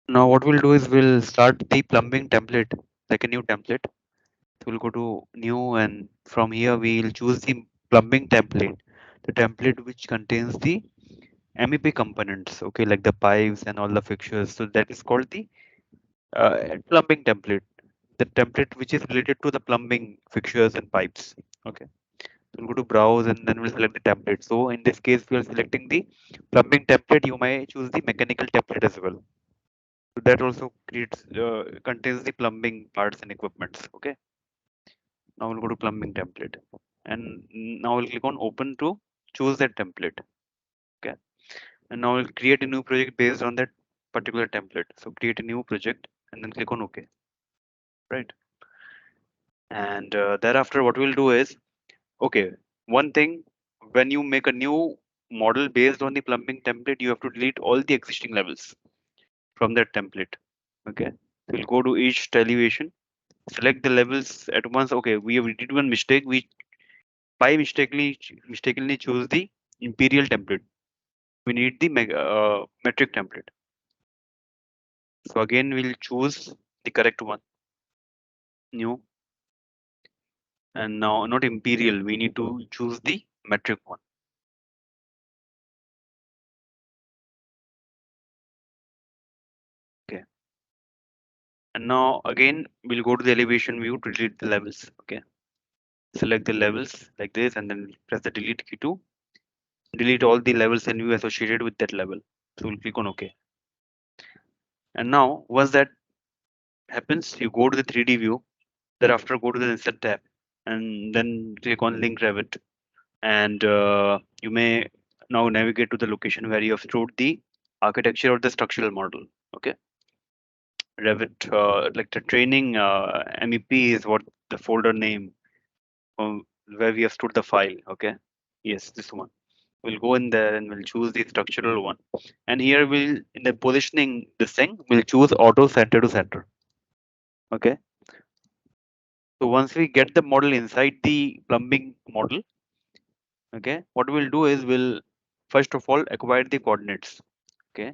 Now what we'll do is we'll start the plumbing template, like a new template. So we'll go to new, and from here we'll choose the plumbing template, the template which contains the MEP components, okay, like the pipes and all the fixtures. So that is called the plumbing template, the template which is related to the plumbing fixtures and pipes. Okay, so we'll go to browse and then we'll select the template. So in this case, we are selecting the plumbing template. You may choose the mechanical template as well. So that also creates contains the plumbing parts and equipments. Okay, now we'll go to plumbing template, and now we'll click on open to choose that template. Okay, and now we'll create a new project based on that particular template. So create a new project and then click on OK. Right, and thereafter what we'll do is, okay, one thing, when you make a new model based on the plumbing template, you have to delete all the existing levels from that template. Okay, so we'll go to each elevation, select the levels at once. Okay, we did one mistake. We by mistakenly choose the imperial template. We need the metric template. So again, we'll choose the correct one, new, and now not imperial. We need to choose the metric one. Okay, and now again we'll go to the elevation view to delete the levels. Okay, select the levels like this, and then press the delete key to delete all the levels and view associated with that level. So we'll click on OK. And now once that happens, you go to the 3D view. Thereafter, go to the Insert tab, and then click on Link Revit. And you may now navigate to the location where you have stored the architecture or the structural model. Okay, Revit, like the training MEP is what the folder name, where we have stored the file. Okay, yes, this one. We'll go in there and we'll choose the structural one. And here we'll, in the positioning this thing, we'll choose auto center to center. Okay. So once we get the model inside the plumbing model, okay, what we'll do is we'll first of all acquire the coordinates, okay,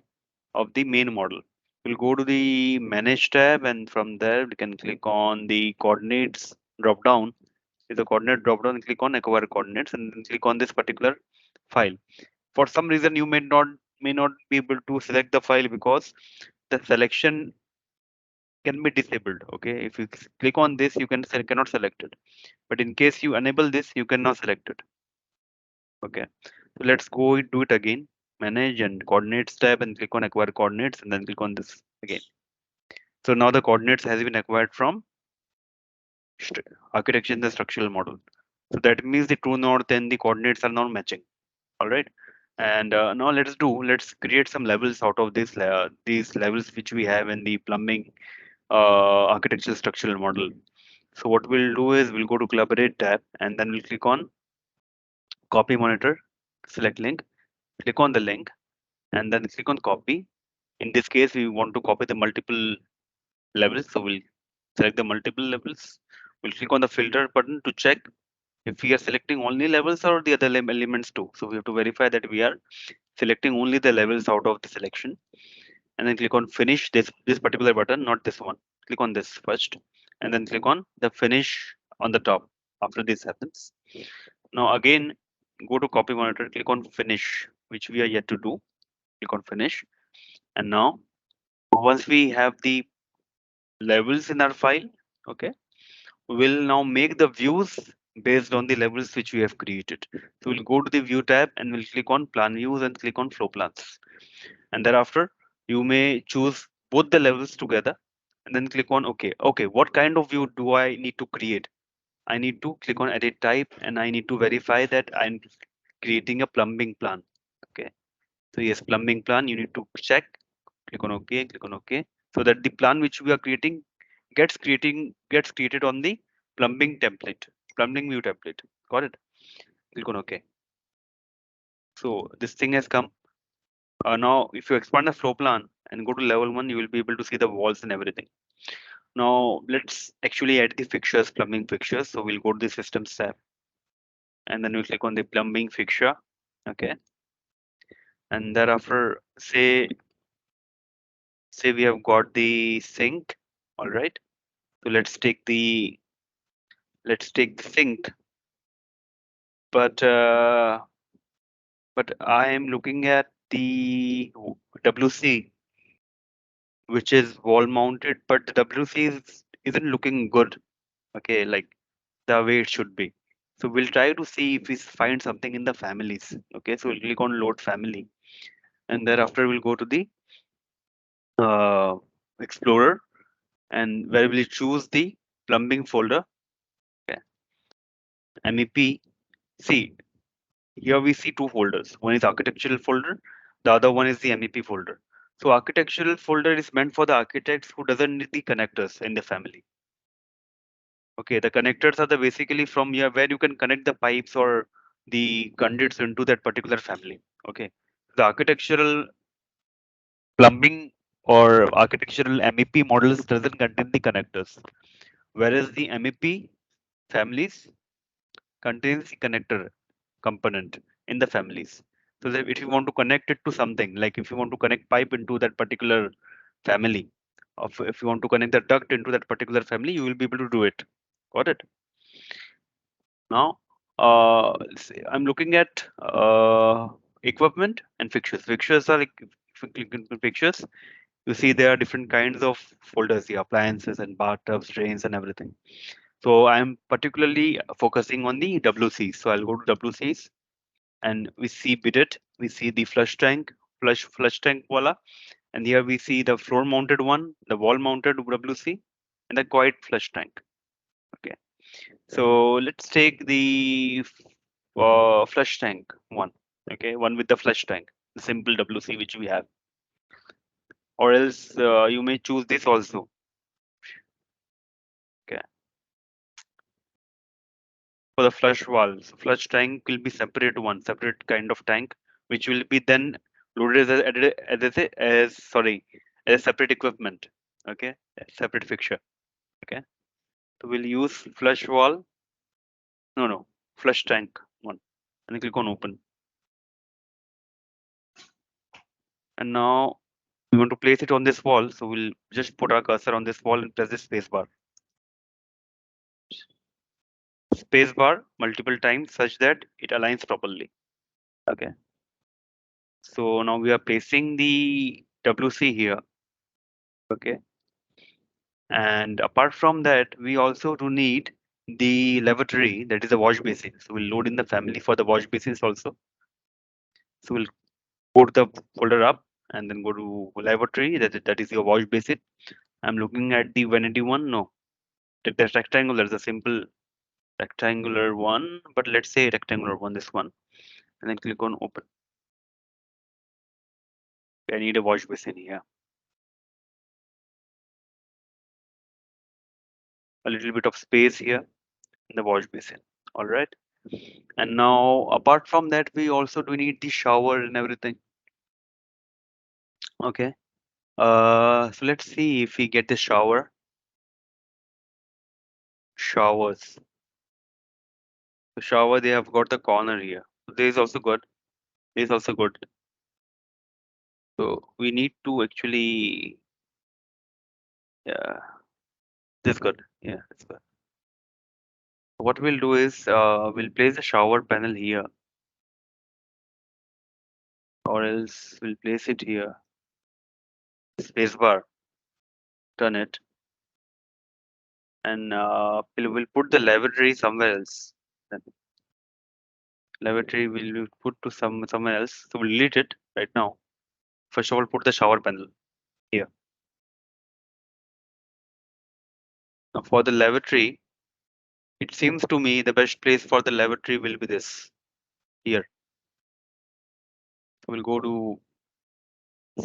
of the main model. We'll go to the manage tab, and from there we can click on the coordinates drop down. With the coordinate drop down, click on acquire coordinates and then click on this particular file. For some reason you may not be able to select the file because the selection can be disabled. Okay, if you click on this, you cannot select it, but in case you enable this, you can now select it. Okay, so let's go do it again. Manage and coordinates tab, and click on acquire coordinates and then click on this again. So now the coordinates has been acquired from architecture in the structural model. So that means the true north and the coordinates are now matching. All right, and now let's create some levels out of these levels which we have in the plumbing architectural structural model. So what we'll do is we'll go to collaborate tab, and then we'll click on copy monitor, select link, click on the link, and then click on copy. In this case, we want to copy the multiple levels, so we'll select the multiple levels. We'll click on the filter button to check if we are selecting only levels or the other elements too. So we have to verify that we are selecting only the levels out of the selection, and then click on finish this particular button, not this one. Click on this first, and then click on the finish on the top. After this happens, now again go to copy monitor, click on finish, which we are yet to do. Click on finish, and now once we have the levels in our file, okay, we'll now make the views based on the levels which we have created. So we'll go to the view tab and we'll click on plan views and click on flow plans, and thereafter you may choose both the levels together and then click on OK. Okay, what kind of view do I need to create? I need to click on edit type, and I need to verify that I'm creating a plumbing plan. Okay, so yes, plumbing plan, you need to check. Click on OK, click on OK, so that the plan which we are creating gets created on the plumbing template, plumbing view template. Got it? Click on OK. So this thing has come. Now, if you expand the floor plan and go to level 1, you will be able to see the walls and everything. Now, let's actually add the fixtures, plumbing fixtures. So we'll go to the systems tab, and then we'll click on the plumbing fixture. Okay, and thereafter say say we have got the sink. All right. So let's take the sink. But I am looking at the WC, which is wall mounted, but the WC isn't looking good. Okay, like the way it should be. So we'll try to see if we find something in the families. Okay, so we'll click on load family, and thereafter we'll go to the uh, explorer, and where we'll choose the plumbing folder. Okay, MEP. See, here we see two folders. One is architectural folder, the other one is the MEP folder. So architectural folder is meant for the architects who doesn't need the connectors in the family. Okay, the connectors are the basically from here where you can connect the pipes or the conduits into that particular family. Okay, the architectural plumbing or architectural MEP models doesn't contain the connectors, whereas the MEP families contains the connector component in the families. So that if you want to connect it to something, like if you want to connect pipe into that particular family, of if you want to connect the duct into that particular family, you will be able to do it. Got it? Now, I'm looking at equipment and fixtures. Fixtures are like, if you click into fixtures, you see there are different kinds of folders, the appliances and bathtubs, drains, and everything. So I'm particularly focusing on the WCs. So I'll go to WCs, and we see bidet, we see the flush tank, flush tank wala, and here we see the floor mounted one, the wall mounted WC, and the quiet flush tank. Okay. So let's take the flush tank one. Okay, one with the flush tank, the simple WC which we have, or else you may choose this also. Okay, for the flush valves, flush tank will be separate one, separate kind of tank, which will be then loaded as sorry, as a separate equipment. Okay, a separate fixture. Okay, so we'll use flush wall. No, flush tank one, and click on open. And now we want to place it on this wall, so we'll just put our cursor on this wall and press the space bar. Space bar multiple times such that it aligns properly. Okay. So now we are placing the WC here. Okay. And apart from that, we also do need the lavatory, that is a wash basin. So we'll load in the family for the wash basins also. So we'll go to the folder up and then go to lavatory, that is your wash basin. I'm looking at the vanity one. No, that's rectangular, there's a simple rectangular one, but let's say rectangular one, this one, and then click on open. I need a wash basin here. A little bit of space here in the wash basin. All right. And now, apart from that, we also do need the shower and everything. Okay. So let's see if we get the showers. The shower, they have got the corner here. This is also good. This is also good. So we need to actually, yeah, this is good. Yeah, it's good. What we'll do is we'll place the shower panel here, or else we'll place it here. Spacebar, turn it, and we'll put the lavatory somewhere else. Then lavatory will be put to somewhere else. So we'll delete it right now. First of all, put the shower panel here. Now for the lavatory, it seems to me the best place for the lavatory will be this here. So we'll go to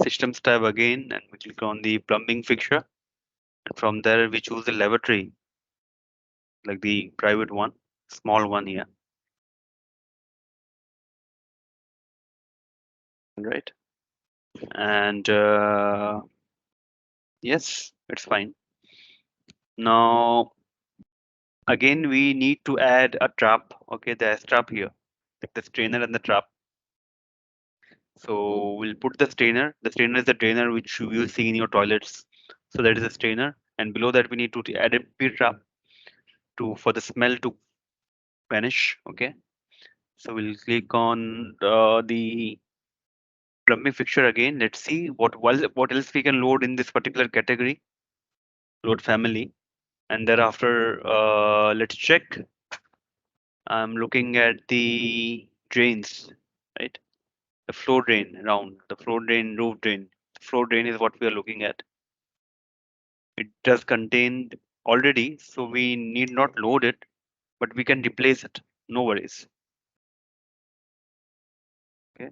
Systems tab again, and we click on the plumbing fixture. And from there, we choose the lavatory, like the private one, small one here. Right. And yes, it's fine. Now, again, we need to add a trap. Okay, there's trap here, like the strainer and the trap. So we'll put the strainer. The strainer is the drainer which you will see in your toilets. So that is a strainer. And below that we need to add a P trap to for the smell to vanish. Okay. So we'll click on the plumbing fixture again. Let's see what else we can load in this particular category. Load family. And thereafter, let's check. I'm looking at the drains, right? The flow drain around, the flow drain, roof drain. The flow drain is what we are looking at. It does contain already, so we need not load it, but we can replace it. No worries. Okay.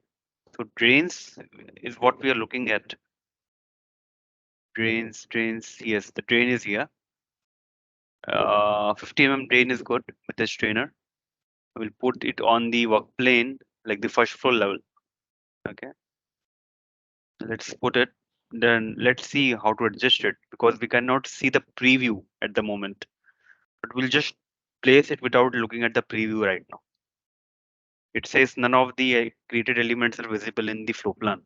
So drains is what we are looking at. Drains. Yes, the drain is here. 50 drain is good with the strainer. We'll put it on the work plane, like the first floor level. Okay. Let's put it. Then let's see how to adjust it because we cannot see the preview at the moment. But we'll just place it without looking at the preview right now. It says none of the created elements are visible in the flow plan.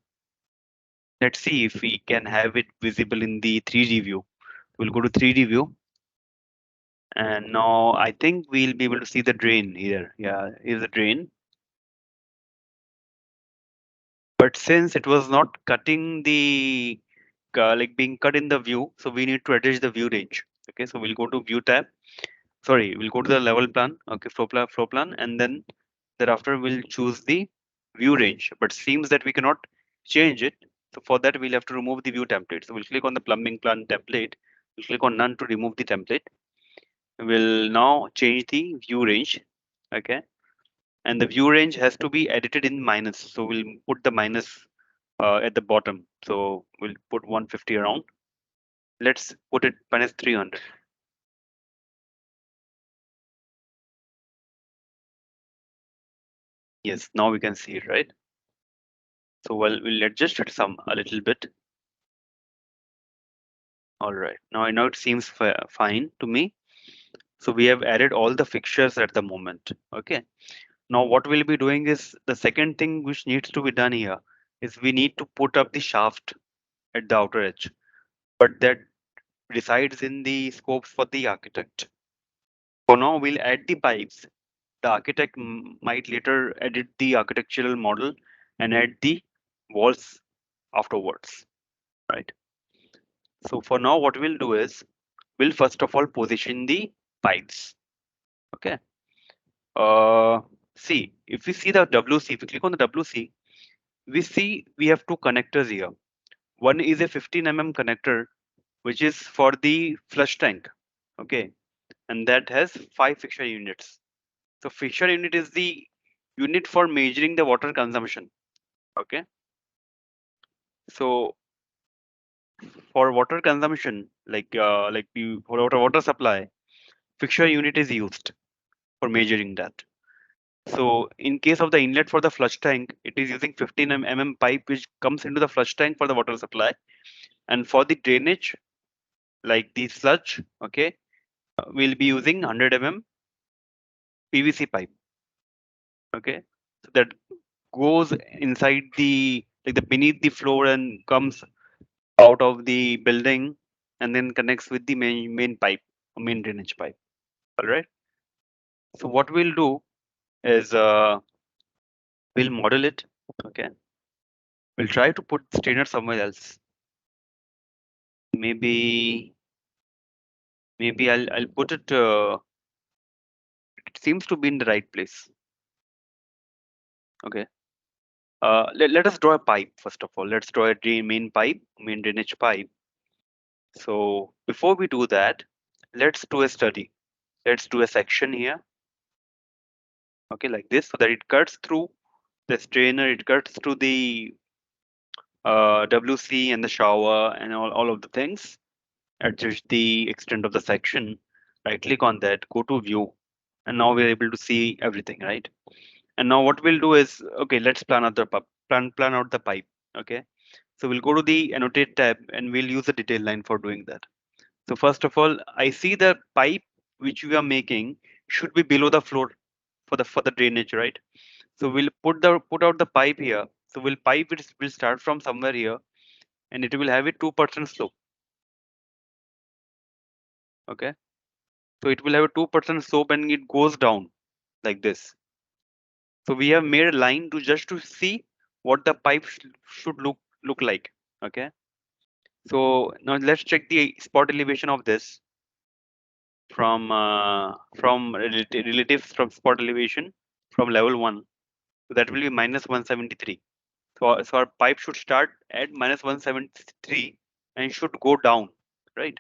Let's see if we can have it visible in the 3D view. We'll go to 3D view. And now I think we'll be able to see the drain here. Yeah, here's the drain. But since it was not cutting the like being cut in the view, so we need to adjust the view range. Okay, so we'll go to view tab. Sorry, we'll go to the level plan. Okay, flow plan, and then thereafter we'll choose the view range. But seems that we cannot change it. So for that we'll have to remove the view template. So we'll click on the plumbing plan template. We'll click on none to remove the template. We'll now change the view range. Okay, and the view range has to be edited in minus. So we'll put the minus at the bottom. So we'll put 150 around. Let's put it minus 300. Yes, now we can see it, right? So we'll adjust it a little bit. All right, now I know it seems fine to me. So we have added all the fixtures at the moment. Okay. Now what we'll be doing is the second thing which needs to be done here is we need to put up the shaft at the outer edge, but that resides in the scope for the architect. For now, we'll add the pipes. The architect might later edit the architectural model and add the walls afterwards, right? So for now, what we'll do is we'll first of all position the pipes. Okay. Uh, See, if we see the WC, if we click on the WC, we see we have two connectors here. One is a 15 connector, which is for the flush tank. Okay. And that has 5 fixture units. So fixture unit is the unit for measuring the water consumption. Okay. So for water consumption, like the for water supply, fixture unit is used for measuring that. So in case of the inlet for the flush tank, it is using 15 pipe which comes into the flush tank for the water supply. And for the drainage, like the sludge, okay, we'll be using 100 PVC pipe. Okay, so that goes inside the like the beneath the floor and comes out of the building and then connects with the main pipe, main drainage pipe. All right. So what we'll do is we'll model it. Okay. We'll try to put strainer somewhere else. Maybe I'll put it. It seems to be in the right place. Okay. Let us draw a pipe first of all. Let's draw a main pipe, main drainage pipe. So before we do that, let's do a study. Let's do a section here. Okay, like this, so that it cuts through the strainer, it cuts through the WC and the shower and all of the things. Adjust the extent of the section. Right click on that, go to view, and now we're able to see everything, right? And now what we'll do is, okay, let's plan out the plan out the pipe. Okay, so we'll go to the annotate tab and we'll use the detail line for doing that. So first of all, I see the pipe which we are making should be below the floor for the drainage, right? So we'll put out the pipe here So we'll pipe it will start from somewhere here, and it will have a 2% slope. Okay, so it will have a 2% slope and it goes down like this. So we have made a line to just to see what the pipe should look like. Okay, so now let's check the spot elevation of this from relatives from spot elevation from level 1. So that will be minus 173. So our pipe should start at minus 173 and should go down, right?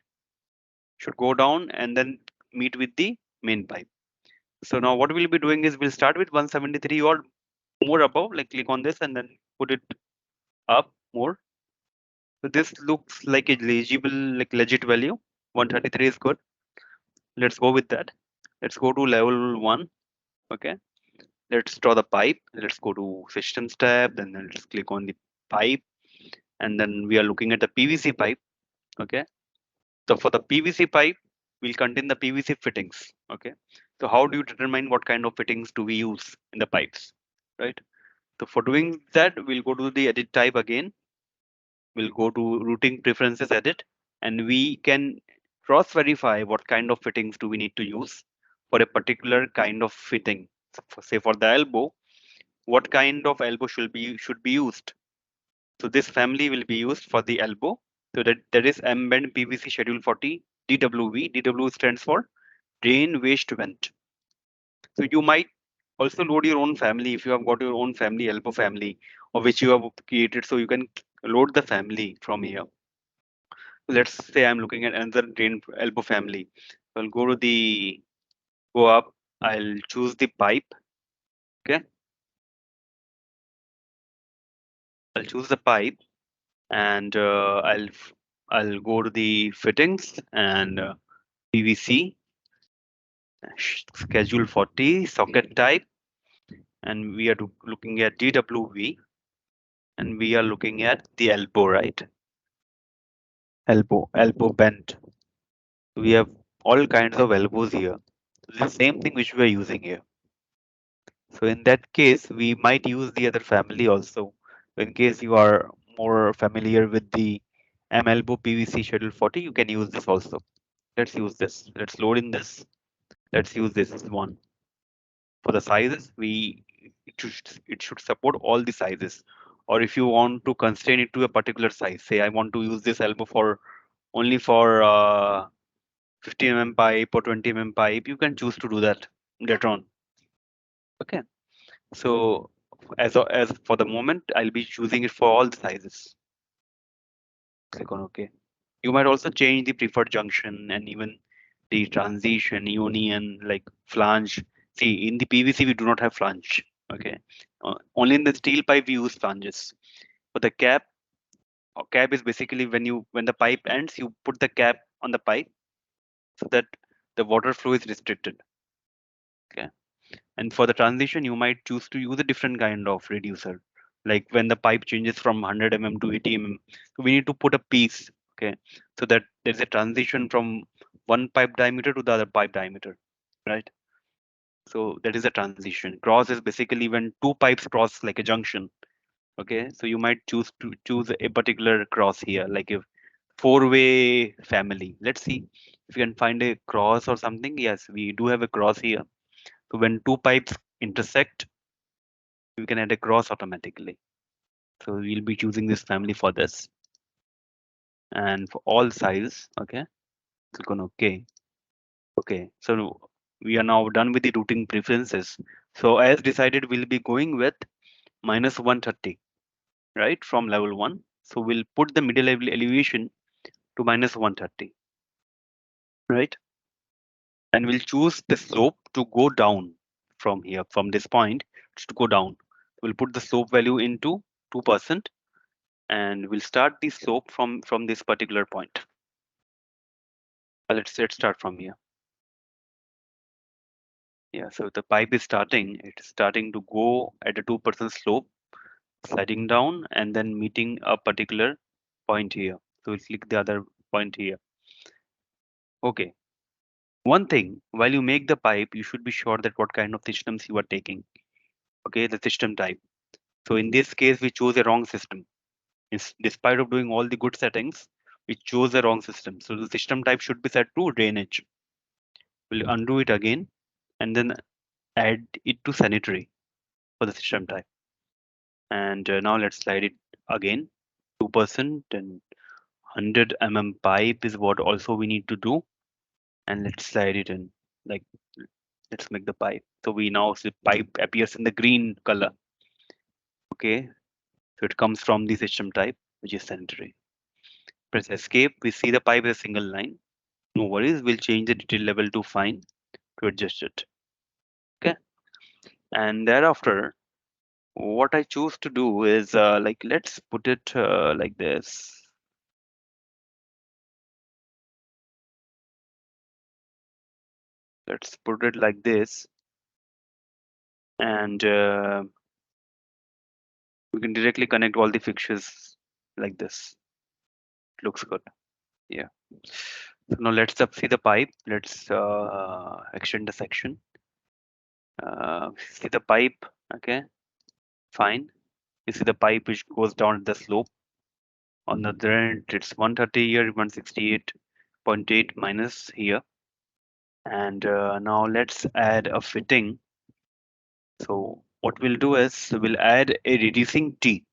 Should go down and then meet with the main pipe. So now what we'll be doing is we'll start with 173 or more above, like click on this and then put it up more. So this looks like a legible, like legit value. 133 is good. Let's go with that. Let's go to level 1. Okay. Let's draw the pipe. Let's go to systems tab, then let's click on the pipe, and then we are looking at the PVC pipe. Okay. So for the PVC pipe, we'll contain the PVC fittings. Okay. So how do you determine what kind of fittings do we use in the pipes? Right. So for doing that, we'll go to the edit type again. We'll go to routing preferences edit, and we can cross verify what kind of fittings do we need to use for a particular kind of fitting. So say for the elbow, what kind of elbow should be used. So this family will be used for the elbow. So that is M-bend PVC Schedule 40 DWV. DW stands for drain waste vent. So you might also load your own family if you have got your own family elbow family or which you have created. So you can load the family from here. Let's say I'm looking at another drain elbow family. So I'll go up. I'll choose the pipe. Okay, I'll choose the pipe and I'll go to the fittings and PVC schedule 40 socket type, and we are looking at DWV, and we are looking at the elbow, right? Elbow bend. We have all kinds of elbows here. The same thing which we are using here. So in that case, we might use the other family also. In case you are more familiar with the M elbow PVC schedule 40, you can use this also. Let's use this. Let's load in this. Let's use this one. For the sizes, it should support all the sizes. Or if you want to constrain it to a particular size, say I want to use this elbow for only for 50 pipe or 20 pipe, you can choose to do that later on. Okay. So as for the moment, I'll be choosing it for all the sizes. Click on OK. You might also change the preferred junction and even the transition, union, like flange. See, in the PVC, we do not have flange. Okay. Only in the steel pipe, we use flanges. For the cap, cap is basically when the pipe ends, you put the cap on the pipe so that the water flow is restricted. Okay. And for the transition, you might choose to use a different kind of reducer. Like when the pipe changes from 100 to 80 so we need to put a piece, okay, so that there's a transition from one pipe diameter to the other pipe diameter, right? So that is a transition. Cross is basically when two pipes cross like a junction, okay? So you might choose a particular cross here, like a four-way family. Let's see if you can find a cross or something. Yes, we do have a cross here. So when two pipes intersect, we can add a cross automatically. So we'll be choosing this family for this. And for all sizes, okay, click on OK. Okay, so we are now done with the routing preferences. So as decided, we'll be going with minus 130, right, from level 1. So we'll put the middle level elevation to minus 130, right? And we'll choose the slope to go down from here, from this point to go down. We'll put the slope value into 2%, and we'll start the slope from this particular point. Let's start from here. Yeah, so the pipe is starting. It's starting to go at a 2% slope, sliding down, and then meeting a particular point here. So we'll click the other point here. Okay. One thing, while you make the pipe, you should be sure that what kind of systems you are taking. Okay, the system type. So in this case, we chose a wrong system. Despite of doing all the good settings, we chose the wrong system. So the system type should be set to drainage. We'll undo it again and then add it to sanitary for the system type. And now let's slide it again. 2% and 100 pipe is what also we need to do. And let's slide it in. Like, let's make the pipe. So we now see pipe appears in the green color. Okay. So it comes from the system type, which is sanitary. Press escape. We see the pipe as a single line. No worries. We'll change the detail level to fine to adjust it. Okay. And thereafter, what I choose to do is like, let's put it like this. Let's put it like this. And we can directly connect all the fixtures like this. It looks good. Yeah. So now let's see the pipe. Let's extend the section. See the pipe. Okay. Fine. You see the pipe which goes down the slope. On the other end, it's 130 here, 168.8 minus here. And now let's add a fitting. So what we'll do is we'll add a reducing T.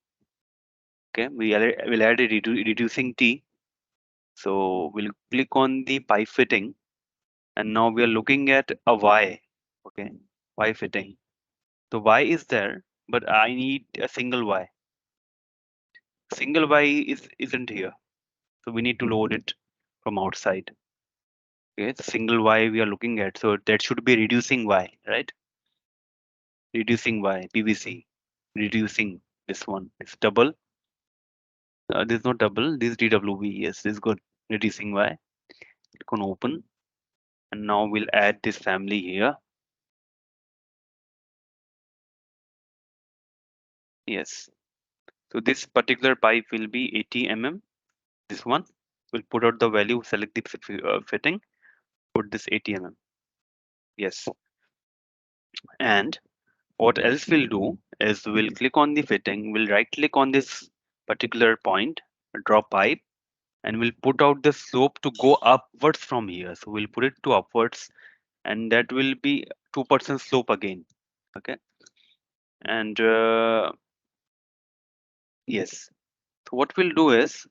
Okay, we'll add a reducing T. So we'll click on the pipe fitting, and now we are looking at a Y. Okay, Y fitting. The Y is there, but I need a single Y. Single Y isn't here, so we need to load it from outside. Okay, the single Y we are looking at, so that should be reducing Y, right? Reducing Y, PVC, reducing this one. It's double. This is not double. This is DWB. Yes, this is good. Reducing Y. Click on open, and now we'll add this family here. Yes. So this particular pipe will be 80 This one. We'll put out the value. Select the fitting. Put this 80 Yes. And what else we'll do is we'll click on the fitting. We'll right click on this particular point, draw pipe, and we'll put out the slope to go upwards from here. So we'll put it to upwards, and that will be 2% slope again. Okay. And yes. So what we'll do is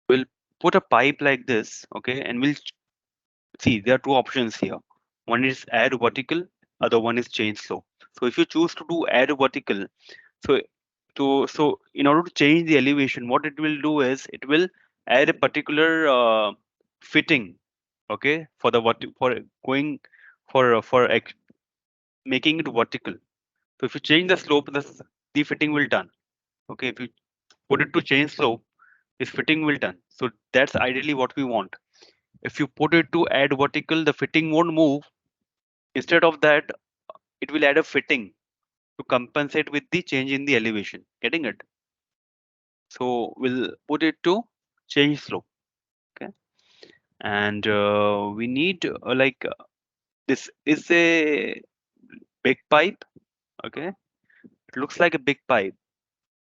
we'll put a pipe like this. Okay. And we'll see there are two options here. One is add vertical, other one is change slope. So if you choose to do add vertical, so so in order to change the elevation, what it will do is it will add a particular fitting. Okay, for the for going for making it vertical. So if you change the slope, the fitting will done. Okay, if you put it to change slope, this fitting will done. So that's ideally what we want. If you put it to add vertical, the fitting won't move. Instead of that, it will add a fitting to compensate with the change in the elevation. Getting it? So we'll put it to change slope. Okay, and we need this is a big pipe. Okay, it looks like a big pipe.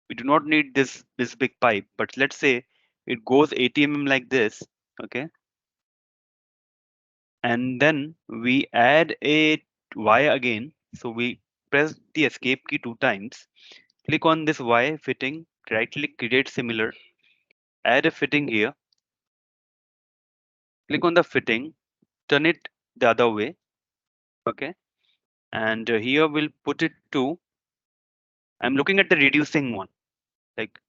We do not need this big pipe, but let's say it goes 80 like this. Okay, and then we add a Y again. So we press the escape key 2 times. Click on this Y fitting. Right click, create similar. Add a fitting here. Click on the fitting. Turn it the other way. Okay, and here we'll put it to. I'm looking at the reducing one. Like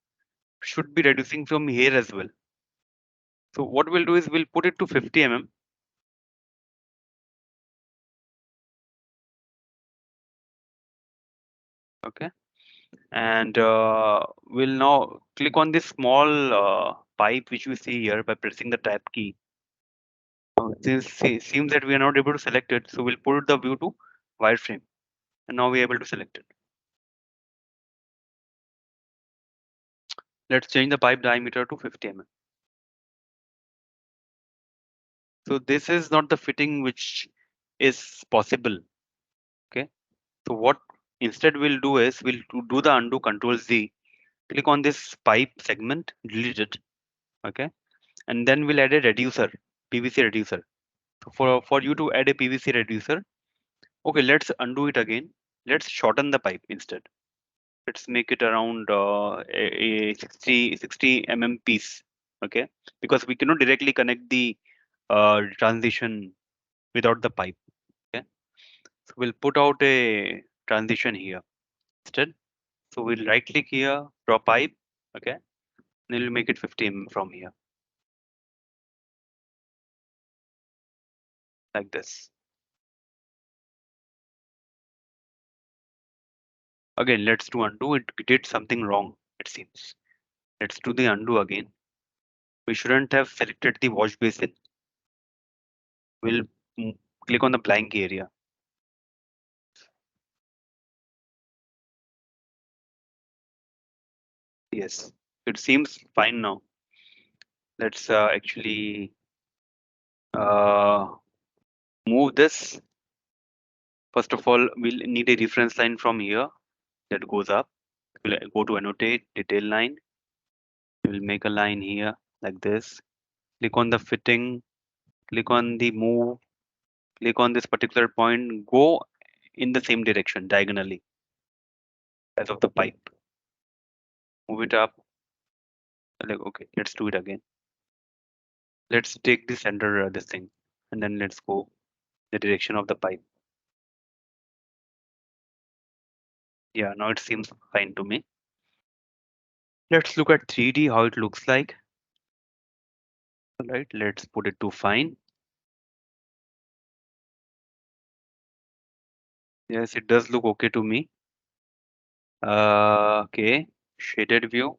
should be reducing from here as well. So what we'll do is we'll put it to 50 Okay, and we'll now click on this small pipe which we see here by pressing the tab key. Since it seems that we are not able to select it, so we'll put the view to wireframe, and now we're able to select it. Let's change the pipe diameter to 50 So this is not the fitting which is possible. Okay, so what instead we'll do is we'll do the undo, Control Z, click on this pipe segment, delete it, okay, and then we'll add a reducer, PVC reducer. So for you to add a PVC reducer, okay, let's undo it again. Let's shorten the pipe instead. Let's make it around a 60 mm piece, okay, because we cannot directly connect the transition without the pipe, okay. So we'll put out a transition here instead. So we'll right click here, draw pipe, okay, and we'll make it 50 mm from here, like this. Again, let's do undo. It did something wrong, it seems. Let's do the undo again. We shouldn't have selected the wash basin. We'll click on the blank area. Yes, it seems fine now. Let's actually uh, move this. First of all, we'll need a reference line from here that goes up. We'll go to annotate, detail line. We'll make a line here like this. Click on the fitting, click on the move, click on this particular point, go in the same direction diagonally as of the pipe. Move it up. Like, okay, let's do it again. Let's take the center this thing, and then let's go the direction of the pipe. Yeah, now it seems fine to me. Let's look at 3D, how it looks like. All right, let's put it to fine. Yes, it does look okay to me. Okay, shaded view.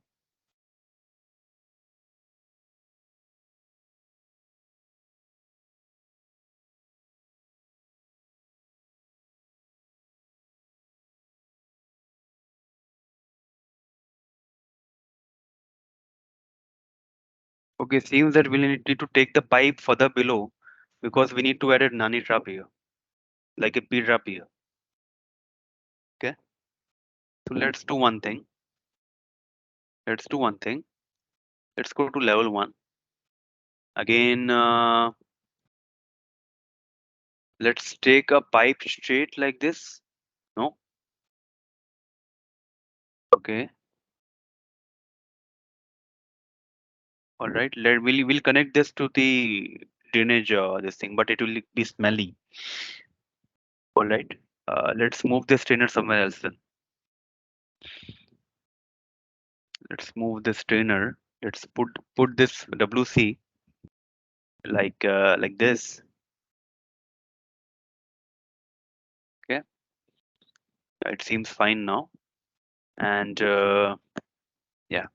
Okay, seems that we need to take the pipe further below because we need to add a nani trap here, like a P trap here. Okay, so let's do one thing. Let's do one thing. Let's go to level 1. Again, let's take a pipe straight like this. No, okay. All right, we'll connect this to the drainage this thing, but it will be smelly. All right, let's move this strainer somewhere else then. Let's move this strainer. Let's put this WC like this. Okay, it seems fine now. And yeah,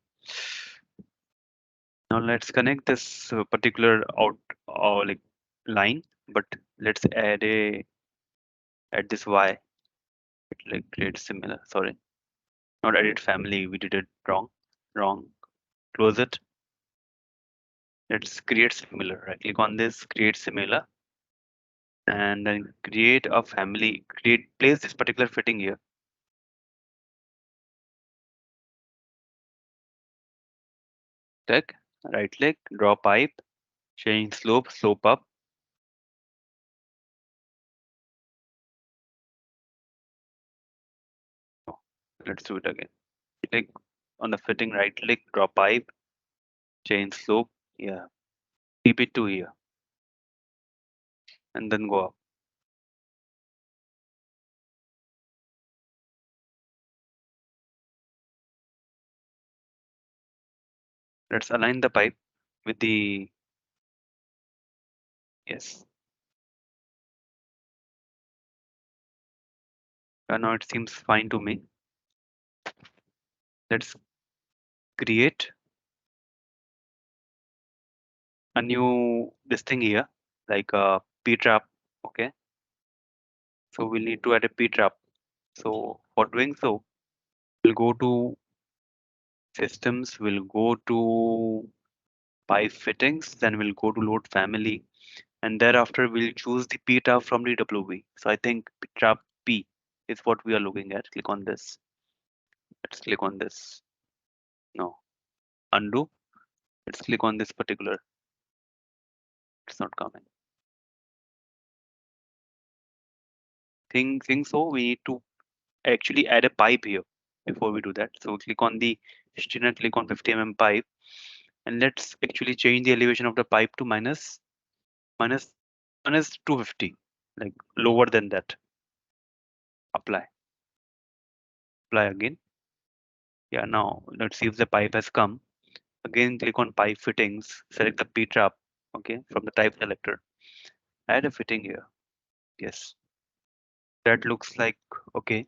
now let's connect this particular out like line, but let's add this Y. Like create similar. Sorry, not edit family. We did it wrong. Wrong. Close it. Let's create similar. Right click on this, create similar, and then create a family. Place this particular fitting here. Click, right click, draw pipe, change slope, slope up. Oh, let's do it again. Click on the fitting, right click, draw pipe, change slope. Yeah, keep it to here, and then go up. Let's align the pipe with the yes. Now it seems fine to me. Let's create a new this thing here, like a P trap. Okay, so we'll need to add a P trap. So for doing so, we'll go to systems, we'll go to pipe fittings, then we'll go to load family, and thereafter we'll choose the P trap from the WB. So I think P trap P. is what we are looking at. Click on this. Let's click on this. No, undo. Let's click on this particular. It's not coming. Think so. We need to actually add a pipe here before we do that. So click on the student, click on 50 pipe, and let's actually change the elevation of the pipe to minus minus 250, like lower than that. Apply again. Yeah, now let's see if the pipe has come. Again, click on pipe fittings, select the P trap, okay, from the type selector. Add a fitting here. Yes, that looks like okay.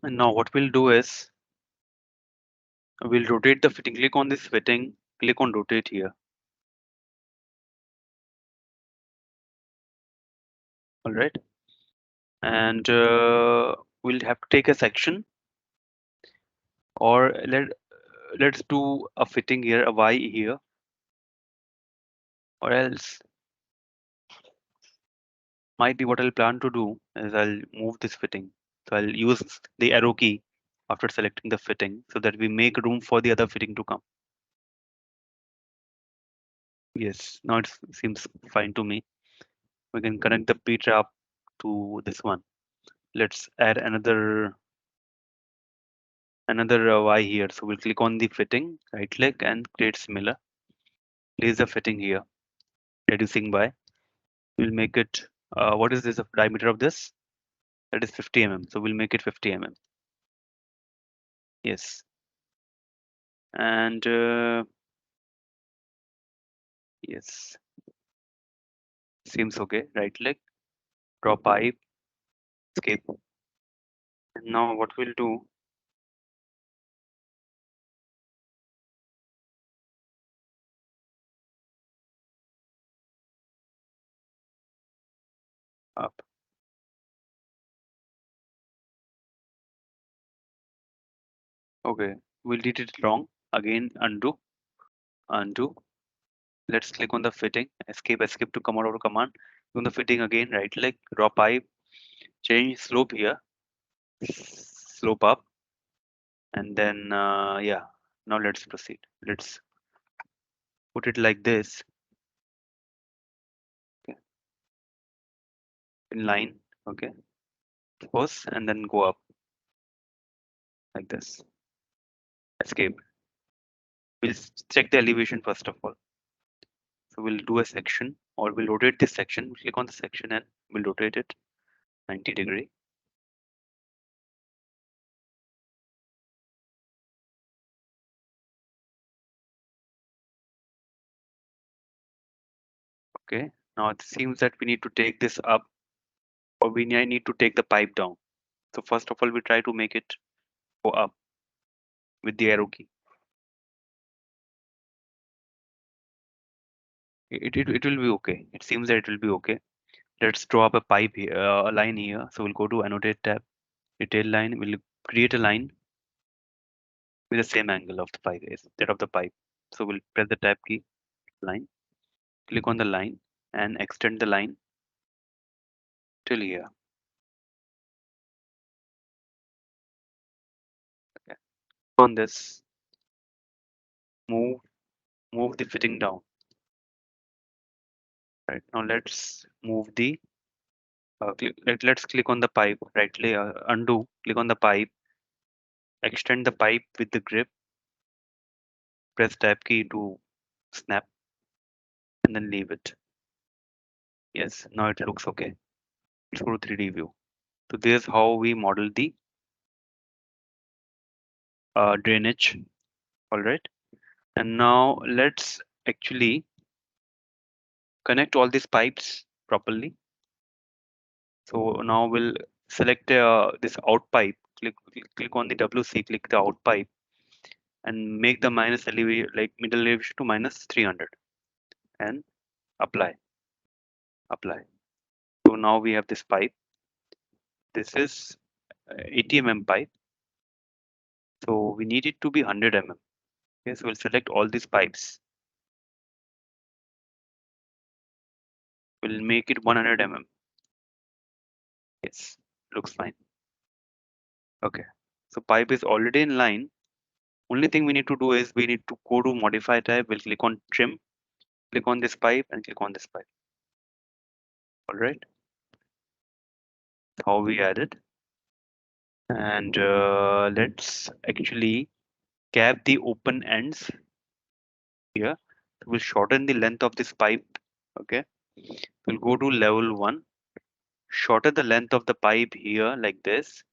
And now what we'll do is we'll rotate the fitting. Click on this fitting, click on rotate here. All right. And we'll have to take a section, or let's do a fitting here, a Y here, or else might be what I'll plan to do is I'll move this fitting. So I'll use the arrow key after selecting the fitting so that we make room for the other fitting to come. Yes, now it seems fine to me. We can connect the P trap to this one. Let's add another Y here. So we'll click on the fitting, right click and create similar. Place the fitting here, reducing by. We'll make it, what is this diameter of this? That is 50 So we'll make it 50 Yes. And yes, seems okay. Right click, draw pipe, escape. And now what we'll do, up. Okay, we'll did it wrong. Again, undo. Let's click on the fitting, escape to come out of the command. On the fitting again, right click, draw pipe, change slope here, slope up, and then yeah. Now let's proceed. Let's put it like this, okay, in line, okay, pause, and then go up like this. Escape. We'll check the elevation first of all. So we'll do a section, or we'll rotate this section. Click on the section and we'll rotate it 90°. Okay. Now it seems that we need to take this up, or we need to take the pipe down. So first of all, we try to make it go up with the arrow key. It will be okay. It seems that it will be okay. Let's draw up a pipe here, a line here. So we'll go to annotate tab, detail line. We'll create a line with the same angle of the pipe is that of the pipe. So we'll press the tab key, line, click on the line and extend the line till here. Okay. On this, move the fitting down. Right now, let's move the let's click on the pipe. Right, undo. Click on the pipe. Extend the pipe with the grip. Press tab key to snap, and then leave it. Yes, now it looks okay. Let's go to 3D view. So this is how we model the drainage. All right, and now let's actually connect all these pipes properly. So now we'll select this out pipe. Click on the WC. Click the out pipe and make the minus elevation, like middle elevation to minus 300, and apply. So now we have this pipe. This is 80 pipe. So we need it to be 100 Okay, so we'll select all these pipes. We'll make it 100 Yes, looks fine. Okay, so pipe is already in line. Only thing we need to do is we need to go to modify tab. We'll click on trim, click on this pipe and click on this pipe. All right, how we add it. And let's actually cap the open ends here. We'll shorten the length of this pipe. Okay, we'll go to level 1, shorten the length of the pipe here like this,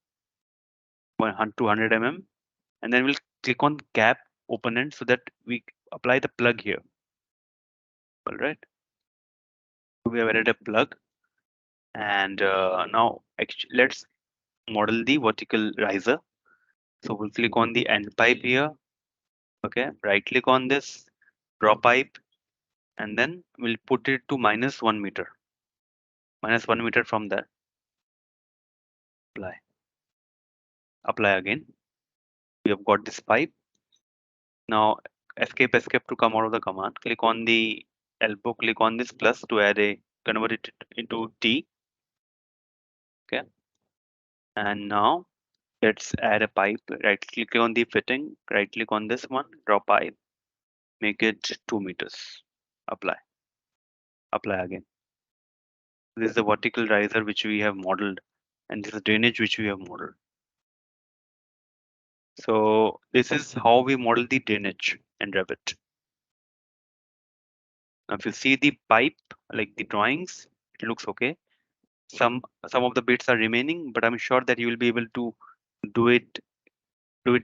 200 mm, and then we'll click on cap open end so that we apply the plug here. All right, we have added a plug, and now actually let's model the vertical riser. So we'll click on the end pipe here. Okay, right click on this, draw pipe, and then we'll put it to -1 meter. -1 meter from there. Apply. Apply again. We have got this pipe. Now escape to come out of the command. Click on the elbow, click on this plus to add a convert it into T. Okay. And now let's add a pipe. Right click on the fitting, right click on this one, draw pipe, make it 2 meters. Apply. Apply again. This is the vertical riser which we have modeled, and this is drainage which we have modeled. So this is how we model the drainage in Revit. Now if you see the pipe, like the drawings, it looks okay. Some of the bits are remaining, but I'm sure that you will be able to do it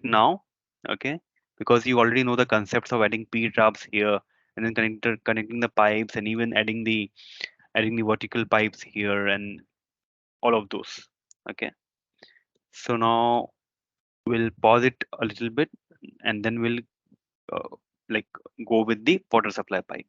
now. Okay, because you already know the concepts of adding P traps here, and then connecting the pipes, and even adding the vertical pipes here, and all of those. Okay, so now we'll pause it a little bit, and then we'll uh, like go with the water supply pipe.